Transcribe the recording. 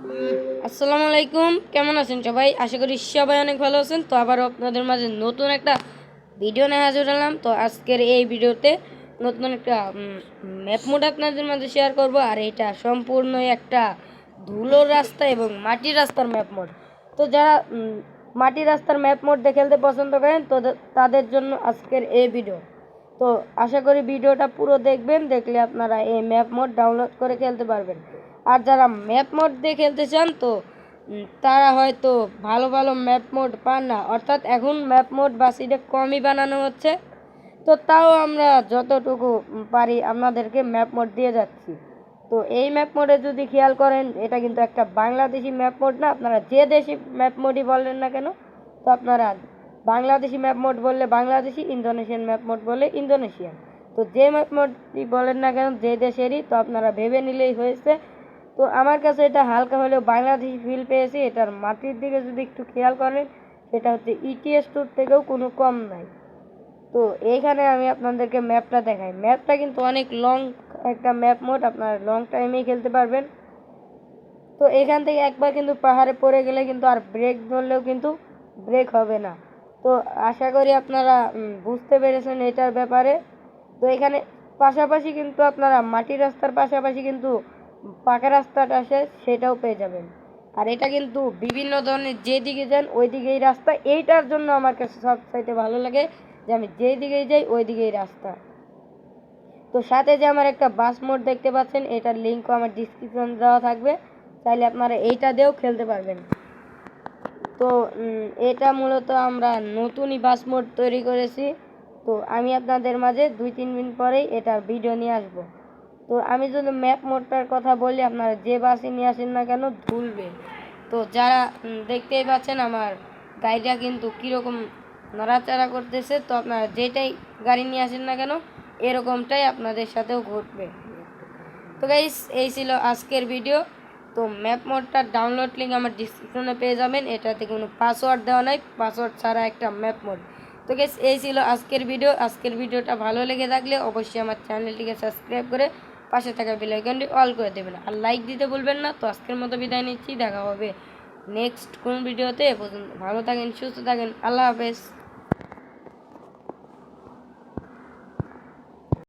আসসালামু আলাইকুম, কেমন আছেন সবাই? আশা করি সবাই অনেক ভালো আছেন। তো আবারও আপনাদের মাঝে নতুন একটা ভিডিও নিয়ে হাজির হলাম। তো আজকের এই ভিডিওতে নতুন একটা ম্যাপ মোড আপনাদের মাঝে শেয়ার করব। আর এটা সম্পূর্ণ একটা ধুলোর রাস্তা এবং মাটির রাস্তার ম্যাপ মোড। তো যারা মাটির রাস্তার ম্যাপ মোড দিয়ে খেলতে পছন্দ করেন তো তাদের জন্য আজকের এই ভিডিও। তো আশা করি ভিডিওটা পুরো দেখবেন, দেখলে আপনারা এই ম্যাপ মোড ডাউনলোড করে খেলতে পারবেন। আর যারা ম্যাপ মোড দিয়ে খেলতে চান তো তারা হয়তো ভালো ভালো ম্যাপ মোড পান না, অর্থাৎ এখন ম্যাপ মোড বাসিটা কমই বানানো হচ্ছে। তো তাও আমরা যতটুকু পারি আপনাদেরকে ম্যাপ মোড দিয়ে যাচ্ছি। তো এই ম্যাপ মোডে যদি খেয়াল করেন, এটা কিন্তু একটা বাংলাদেশি ম্যাপ মোড না। আপনারা যে দেশি ম্যাপ মোডই বললেন না কেন, তো আপনারা বাংলাদেশি ম্যাপ মোড বললে বাংলাদেশি, ইন্দোনেশিয়ান ম্যাপ মোড বললে ইন্দোনেশিয়ান। তো যে ম্যাপ মোডই বলেন না কেন, যে দেশেরই, তো আপনারা ভেবে নিলেই হয়েছে। তো আমার কাছে এটা হালকা হলেও বাংলাদেশি ফিল পেয়েছি। এটার মাটির দিকে যদি একটু খেয়াল করেন, সেটা হচ্ছে ইটিএস টুর থেকেও কোনো কম নাই। তো এইখানে আমি আপনাদেরকে ম্যাপটা দেখাই। ম্যাপটা কিন্তু অনেক লং একটা ম্যাপ মোড, আপনারা লং টাইমেই খেলতে পারবেন। তো এখান থেকে একবার কিন্তু পাহাড়ে পড়ে গেলে কিন্তু আর ব্রেক ধরলেও কিন্তু ব্রেক হবে না। তো আশা করি আপনারা বুঝতে পেরেছেন এটার ব্যাপারে। তো এখানে পাশাপাশি কিন্তু আপনারা মাটির রাস্তার পাশাপাশি কিন্তু পাকা রাস্তাটা আসে, সেটাও পেয়ে যাবেন। আর এটা কিন্তু বিভিন্ন ধরনের, যেদিকে যান ওই দিকেই রাস্তা। এইটার জন্য আমার কাছে সবচাইতে ভালো লাগে যে আমি যেই দিকেই যাই ওই দিকেই রাস্তা। তো সাথে যে আমার একটা বাস মোড দেখতে পাচ্ছেন, এটার লিঙ্কও আমার ডিসক্রিপশন দেওয়া থাকবে, চাইলে আপনারা এইটা দিয়েও খেলতে পারবেন। তো এটা মূলত আমরা নতুনই বাস মোড তৈরি করেছি। তো আমি আপনাদের মাঝে 2-3 দিন পরেই এটার ভিডিও নিয়ে আসব। তো আমি যদি ম্যাপ মোডটার কথা বলি, আপনারা যে বাসই নিয়ে আসেন না কেন ভুলবে। তো যারা দেখতেই পাচ্ছেন আমার গাড়িটা কিন্তু কীরকম নড়াচড়া করতেছে। তো আপনারা যেটাই গাড়ি নিয়ে আসেন না কেন, এরকমটাই আপনাদের সাথেও ঘটবে। তো গাইস, এই ছিল আজকের ভিডিও। তো ম্যাপ মোডটার ডাউনলোড লিঙ্ক আমার ডিসক্রিপশনে পেয়ে যাবেন। এটাতে কোনো পাসওয়ার্ড দেওয়া নাই, পাসওয়ার্ড ছাড়া একটা ম্যাপ মোড। তো গাইস, এই ছিল আজকের ভিডিও। আজকের ভিডিওটা ভালো লেগে থাকলে অবশ্যই আমার চ্যানেলটিকে সাবস্ক্রাইব করে পাশে থাকা বেল আইকনটি অল করে দেবেন, আর লাইক দিতে ভুলবেন না। তো আজকের মতো বিদায় নিচ্ছি, দেখা হবে নেক্সট কোন ভিডিওতে। ভালো থাকেন, সুস্থ থাকেন, আল্লাহ হাফেজ।